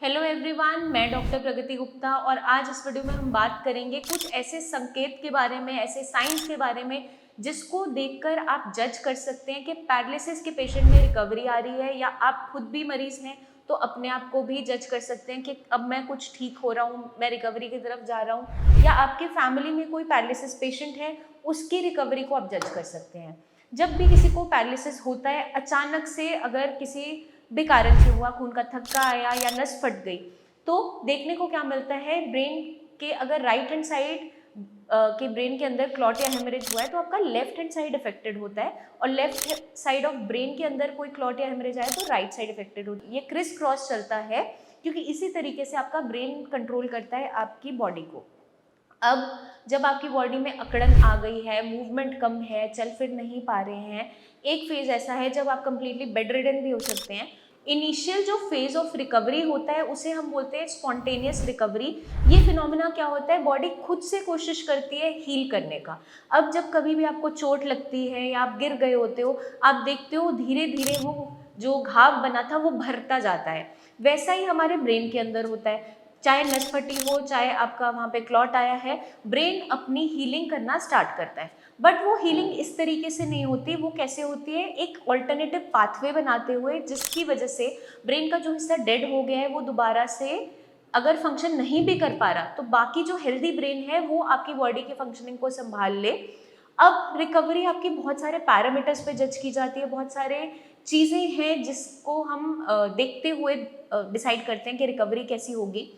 Hello everyone, मैं doctor प्रगति गुप्ता और आज इस वीडियो में हम बात करेंगे कुछ ऐसे संकेत के बारे में, ऐसे साइंस के बारे में जिसको देखकर आप जज कर सकते हैं कि पैरालिसिस के पेशेंट में रिकवरी आ रही है, या आप खुद भी मरीज हैं तो अपने आप को भी जज कर सकते हैं कि अब मैं कुछ ठीक हो रहा हूँ, मैं रिकवरी की तरफ जा रहा हूँ, या आपके फैमिली में कोई पैरालिसिस पेशेंट है उसकी रिकवरी को आप जज कर सकते हैं। जब भी किसी को पैरालिसिस होता है अचानक से, अगर किसी बेकारण से हुआ, खून का थक्का आया या नस फट गई, तो देखने को क्या मिलता है, ब्रेन के अगर राइट हैंड साइड के ब्रेन के अंदर क्लॉट या हेमरेज हुआ है तो आपका लेफ्ट हैंड साइड इफेक्टेड होता है, और लेफ्ट साइड ऑफ ब्रेन के अंदर कोई क्लॉट या हेमरेज आया तो राइट साइड इफेक्टेड होती है। ये क्रिस क्रॉस चलता है क्योंकि इसी तरीके से आपका ब्रेन कंट्रोल करता है आपकी बॉडी को। अब जब आपकी बॉडी में अकड़न आ गई है, मूवमेंट कम है, चल फिर नहीं पा रहे हैं, एक फेज ऐसा है जब आप कंप्लीटली बेड रिडन भी हो सकते हैं। इनिशियल जो फेज ऑफ रिकवरी होता है उसे हम बोलते हैं स्पॉन्टेनियस रिकवरी। ये फिनोमिना क्या होता है, बॉडी खुद से कोशिश करती है हील करने का। अब जब कभी भी आपको चोट लगती है या आप गिर गए होते हो, आप देखते हो धीरे धीरे वो जो घाव बना था वो भरता जाता है। वैसा ही हमारे ब्रेन के अंदर होता है, चाहे नस फटी हो, चाहे आपका वहाँ पे क्लॉट आया है, ब्रेन अपनी हीलिंग करना स्टार्ट करता है। बट वो हीलिंग इस तरीके से नहीं होती। वो कैसे होती है, एक ऑल्टरनेटिव पाथवे बनाते हुए, जिसकी वजह से ब्रेन का जो हिस्सा डेड हो गया है वो दोबारा से अगर फंक्शन नहीं भी कर पा रहा तो बाकी जो हेल्दी ब्रेन है वो आपकी बॉडी की फंक्शनिंग को संभाल ले। अब रिकवरी आपकी बहुत सारे पैरामीटर्स पे जज की जाती है, बहुत सारे चीज़ें हैं जिसको हम देखते हुए डिसाइड करते हैं कि रिकवरी कैसी होगी।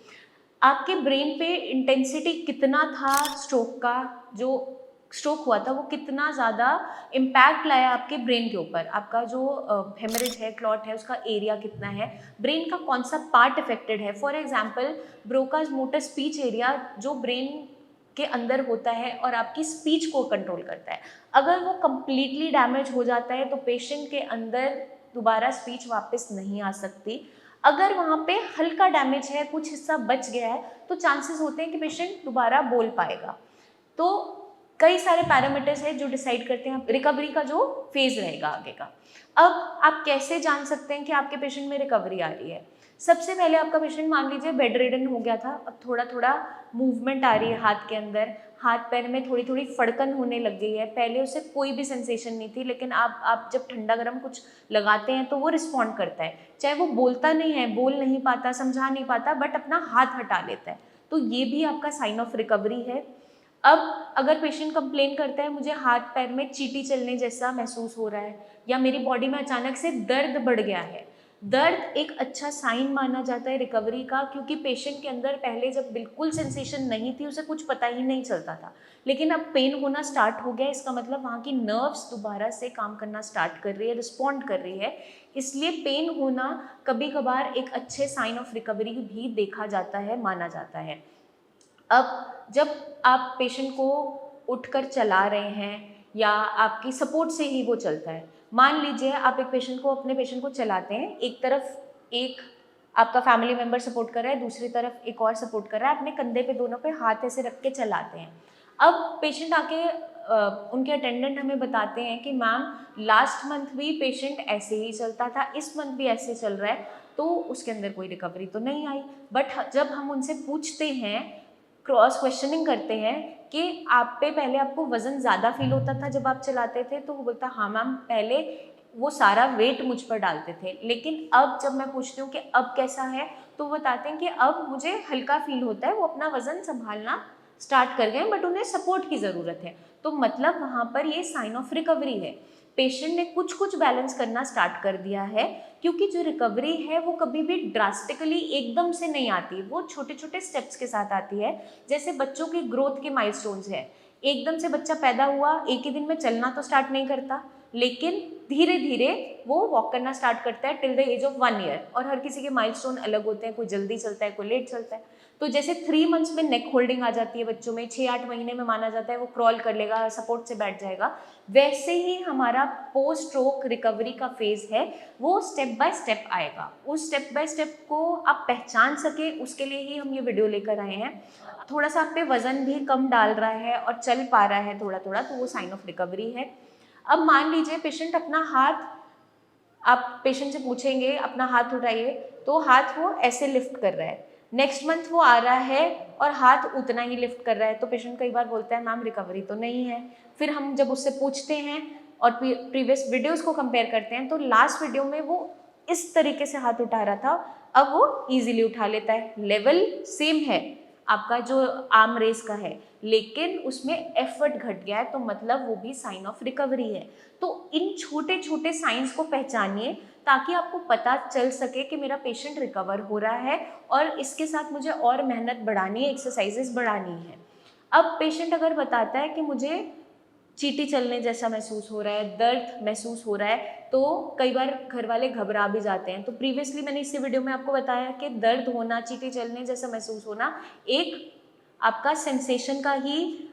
आपके ब्रेन पे इंटेंसिटी कितना था स्ट्रोक का, जो स्ट्रोक हुआ था वो कितना ज़्यादा इम्पैक्ट लाया आपके ब्रेन के ऊपर, आपका जो हेमरेज है, क्लॉट है, उसका एरिया कितना है, ब्रेन का कौन सा पार्ट इफेक्टेड है। For example Broca's motor speech area जो ब्रेन के अंदर होता है और आपकी स्पीच को कंट्रोल करता है, अगर वो कंप्लीटली डैमेज हो जाता है तो पेशेंट के अंदर दोबारा स्पीच वापस नहीं आ सकती। अगर वहाँ पे हल्का डैमेज है, कुछ हिस्सा बच गया है, तो चांसेस होते हैं कि पेशेंट दोबारा बोल पाएगा। तो कई सारे पैरामीटर्स हैं जो डिसाइड करते हैं रिकवरी का जो फेज रहेगा आगे का। अब आप कैसे जान सकते हैं कि आपके पेशेंट में रिकवरी आ रही है? सबसे पहले आपका पेशेंट मान लीजिए बेड रिडन हो गया था, अब थोड़ा थोड़ा मूवमेंट आ रही है हाथ के अंदर, हाथ पैर में थोड़ी थोड़ी फड़कन होने लग गई है। पहले उसे कोई भी सेंसेशन नहीं थी, लेकिन आप जब ठंडा गर्म कुछ लगाते हैं तो वो रिस्पॉन्ड करता है। चाहे वो बोलता नहीं है, बोल नहीं पाता, समझा नहीं पाता, बट अपना हाथ हटा लेता है, तो ये भी आपका साइन ऑफ रिकवरी है। अब अगर पेशेंट कंप्लेन करता है मुझे हाथ पैर में चींटी चलने जैसा महसूस हो रहा है, या मेरी बॉडी में अचानक से दर्द बढ़ गया है, दर्द एक अच्छा साइन माना जाता है रिकवरी का, क्योंकि पेशेंट के अंदर पहले जब बिल्कुल सेंसेशन नहीं थी, उसे कुछ पता ही नहीं चलता था, लेकिन अब पेन होना स्टार्ट हो गया, इसका मतलब वहाँ की नर्व्स दोबारा से काम करना स्टार्ट कर रही है, रिस्पॉन्ड कर रही है। इसलिए पेन होना कभी कभार एक अच्छे साइन ऑफ रिकवरी भी देखा जाता है, माना जाता है। अब जब आप पेशेंट को उठकर चला रहे हैं या आपकी सपोर्ट से ही वो चलता है, मान लीजिए आप एक पेशेंट को, अपने पेशेंट को चलाते हैं, एक तरफ एक आपका फैमिली मेंबर सपोर्ट कर रहा है, दूसरी तरफ एक और सपोर्ट कर रहा है, अपने कंधे पे दोनों पे हाथ ऐसे रख के चलाते हैं। अब पेशेंट आके उनके अटेंडेंट हमें बताते हैं कि मैम लास्ट मंथ भी पेशेंट ऐसे ही चलता था, इस मंथ भी ऐसे चल रहा है, तो उसके अंदर कोई रिकवरी तो नहीं आई। बट जब हम उनसे पूछते हैं, क्रॉस क्वेश्चनिंग करते हैं कि आप पे पहले आपको वजन ज़्यादा फील होता था जब आप चलाते थे, तो वो बोलता हाँ मैम, पहले वो सारा वेट मुझ पर डालते थे, लेकिन अब जब मैं पूछती हूँ कि अब कैसा है, तो वो बताते हैं कि अब मुझे हल्का फील होता है, वो अपना वजन संभालना स्टार्ट कर गए, बट उन्हें सपोर्ट की ज़रूरत है। तो मतलब वहाँ पर ये साइन ऑफ रिकवरी है, पेशेंट ने कुछ कुछ बैलेंस करना स्टार्ट कर दिया है। क्योंकि जो रिकवरी है वो कभी भी ड्रास्टिकली एकदम से नहीं आती, वो छोटे छोटे स्टेप्स के साथ आती है। जैसे बच्चों की ग्रोथ के माइलस्टोन्स है, एकदम से बच्चा पैदा हुआ एक ही दिन में चलना तो स्टार्ट नहीं करता, लेकिन धीरे धीरे वो वॉक करना स्टार्ट करता है till the age of 1 year. और हर किसी के माइलस्टोन अलग होते हैं, कोई जल्दी चलता है, कोई लेट चलता है। तो जैसे 3 मंथ्स में नेक होल्डिंग आ जाती है बच्चों में, 6-8 महीने में माना जाता है वो क्रॉल कर लेगा, सपोर्ट से बैठ जाएगा, वैसे ही हमारा पोस्ट स्ट्रोक रिकवरी का फेज है, वो स्टेप बाय स्टेप आएगा। उस स्टेप बाय स्टेप को आप पहचान सके, उसके लिए ही हम ये वीडियो लेकर आए हैं। थोड़ा सा आप पे वजन भी कम डाल रहा है और चल पा रहा है थोड़ा थोड़ा, तो वो साइन ऑफ रिकवरी है। अब मान लीजिए पेशेंट अपना हाथ आप पेशेंट से पूछेंगे अपना हाथ उठाइए, तो हाथ वो ऐसे लिफ्ट कर रहा है। नेक्स्ट मंथ वो आ रहा है और हाथ उतना ही लिफ्ट कर रहा है, तो पेशेंट कई बार बोलता है मैम रिकवरी तो नहीं है। फिर हम जब उससे पूछते हैं और प्रीवियस वीडियोस को कंपेयर करते हैं, तो लास्ट वीडियो में वो इस तरीके से हाथ उठा रहा था, अब वो इजीली उठा लेता है। लेवल सेम है आपका जो आर्म रेस का है, लेकिन उसमें एफर्ट घट गया है, तो मतलब वो भी साइन ऑफ रिकवरी है। तो इन छोटे छोटे साइंस को पहचानिए ताकि आपको पता चल सके कि मेरा पेशेंट रिकवर हो रहा है और इसके साथ मुझे और मेहनत बढ़ानी है, एक्सरसाइजेस बढ़ानी है। अब पेशेंट अगर बताता है कि मुझे चींटी चलने जैसा महसूस हो रहा है, दर्द महसूस हो रहा है, तो कई बार घर वाले घबरा भी जाते हैं। तो प्रीवियसली मैंने इसी वीडियो में आपको बताया कि दर्द होना, चींटी चलने जैसा महसूस होना एक आपका सेंसेशन का ही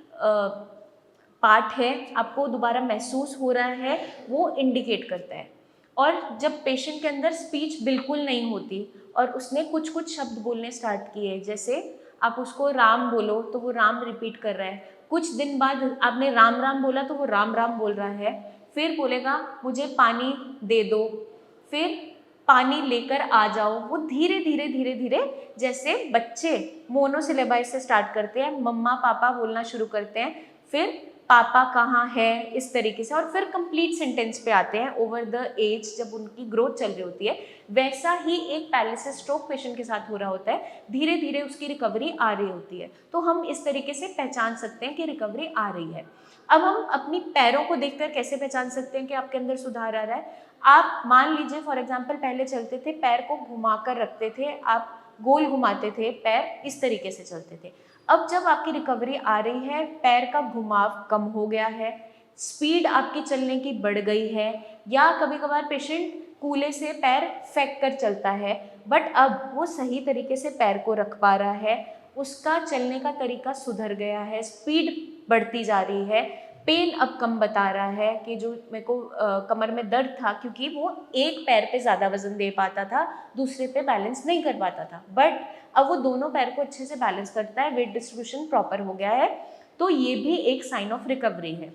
पार्ट है, आपको दोबारा महसूस हो रहा है, वो इंडिकेट करता है। और जब पेशेंट के अंदर स्पीच बिल्कुल नहीं होती और उसने कुछ कुछ शब्द बोलने स्टार्ट किए, जैसे आप उसको राम बोलो तो वो राम रिपीट कर रहा है, कुछ दिन बाद आपने राम राम बोला तो वो राम राम बोल रहा है, फिर बोलेगा मुझे पानी दे दो, फिर पानी लेकर आ जाओ। वो धीरे धीरे धीरे धीरे, जैसे बच्चे मोनोसिलेबाई से स्टार्ट करते हैं, मम्मा पापा बोलना शुरू करते हैं, फिर पापा कहाँ है, इस तरीके से, और फिर कंप्लीट सेंटेंस पे आते हैं ओवर द एज, जब उनकी ग्रोथ चल रही होती है। वैसा ही एक पैरालिसिस स्ट्रोक पेशेंट के साथ हो रहा होता है, धीरे धीरे उसकी रिकवरी आ रही होती है। तो हम इस तरीके से पहचान सकते हैं कि रिकवरी आ रही है। अब हम अपनी पैरों को देखकर कैसे पहचान सकते हैं कि आपके अंदर सुधार आ रहा है। आप मान लीजिए फॉर एग्जाम्पल पहले चलते थे, पैर को घुमाकर रखते थे, आप गोल घुमाते थे, पैर इस तरीके से चलते थे। अब जब आपकी रिकवरी आ रही है, पैर का घुमाव कम हो गया है, स्पीड आपकी चलने की बढ़ गई है, या कभी कभार पेशेंट कूले से पैर फेंक कर चलता है, बट अब वो सही तरीके से पैर को रख पा रहा है, उसका चलने का तरीका सुधर गया है, स्पीड बढ़ती जा रही है, पेन अब कम बता रहा है कि जो मेरे को कमर में दर्द था, क्योंकि वो एक पैर पे ज़्यादा वजन दे पाता था, दूसरे पे बैलेंस नहीं कर पाता था, बट अब वो दोनों पैर को अच्छे से बैलेंस करता है, वेट डिस्ट्रीब्यूशन प्रॉपर हो गया है। तो ये भी एक साइन ऑफ रिकवरी है।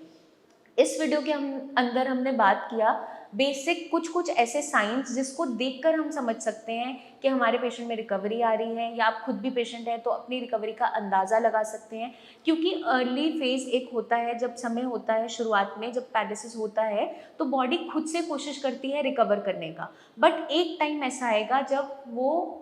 इस वीडियो के अंदर हमने बात किया बेसिक कुछ कुछ ऐसे साइंस जिसको देखकर हम समझ सकते हैं कि हमारे पेशेंट में रिकवरी आ रही है, या आप खुद भी पेशेंट हैं तो अपनी रिकवरी का अंदाज़ा लगा सकते हैं। क्योंकि अर्ली फेज एक होता है, जब समय होता है शुरुआत में, जब पैरालिसिस होता है तो बॉडी खुद से कोशिश करती है रिकवर करने का, बट एक टाइम ऐसा आएगा जब वो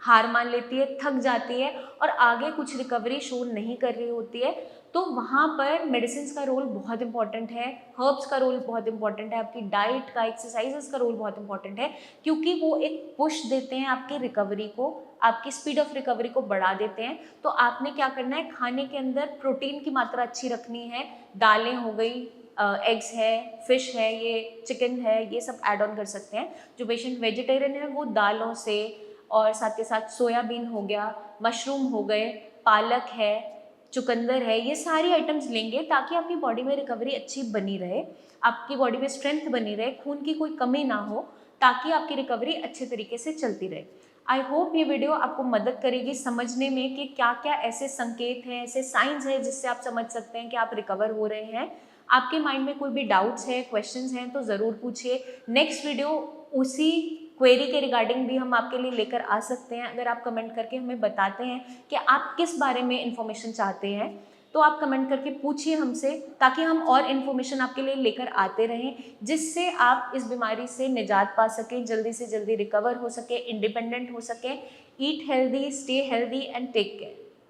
हार मान लेती है, थक जाती है और आगे कुछ रिकवरी शो नहीं कर रही होती है। तो वहाँ पर मेडिसिन का रोल बहुत इंपॉर्टेंट है, हर्ब्स का रोल बहुत इंपॉर्टेंट है, आपकी डाइट का, एक्सरसाइजेस का रोल बहुत इंपॉर्टेंट है, क्योंकि वो एक पुश देते हैं आपकी रिकवरी को, आपकी स्पीड ऑफ रिकवरी को बढ़ा देते हैं। तो आपने क्या करना है, खाने के अंदर प्रोटीन की मात्रा अच्छी रखनी है, दालें हो गई, एग्स है, फिश है, ये चिकन है, ये सब ऐड ऑन कर सकते हैं। जो पेशेंट वेजिटेरियन है वो दालों से, और साथ के साथ सोयाबीन हो गया, मशरूम हो गए, पालक है, चुकंदर है, ये सारी आइटम्स लेंगे ताकि आपकी बॉडी में रिकवरी अच्छी बनी रहे, आपकी बॉडी में स्ट्रेंथ बनी रहे, खून की कोई कमी ना हो, ताकि आपकी रिकवरी अच्छे तरीके से चलती रहे। आई होप ये वीडियो आपको मदद करेगी समझने में कि क्या क्या ऐसे संकेत हैं, ऐसे साइंस हैं जिससे आप समझ सकते हैं कि आप रिकवर हो रहे हैं। आपके माइंड में कोई भी डाउट्स है, क्वेश्चंस हैं तो ज़रूर पूछिए। नेक्स्ट वीडियो उसी क्वेरी के रिगार्डिंग भी हम आपके लिए लेकर आ सकते हैं। अगर आप कमेंट करके हमें बताते हैं कि आप किस बारे में इंफॉर्मेशन चाहते हैं, तो आप कमेंट करके पूछिए हमसे, ताकि हम और इन्फॉर्मेशन आपके लिए लेकर आते रहें, जिससे आप इस बीमारी से निजात पा सकें, जल्दी से जल्दी रिकवर हो सके, इंडिपेंडेंट हो सके। Eat healthy, stay healthy and take care.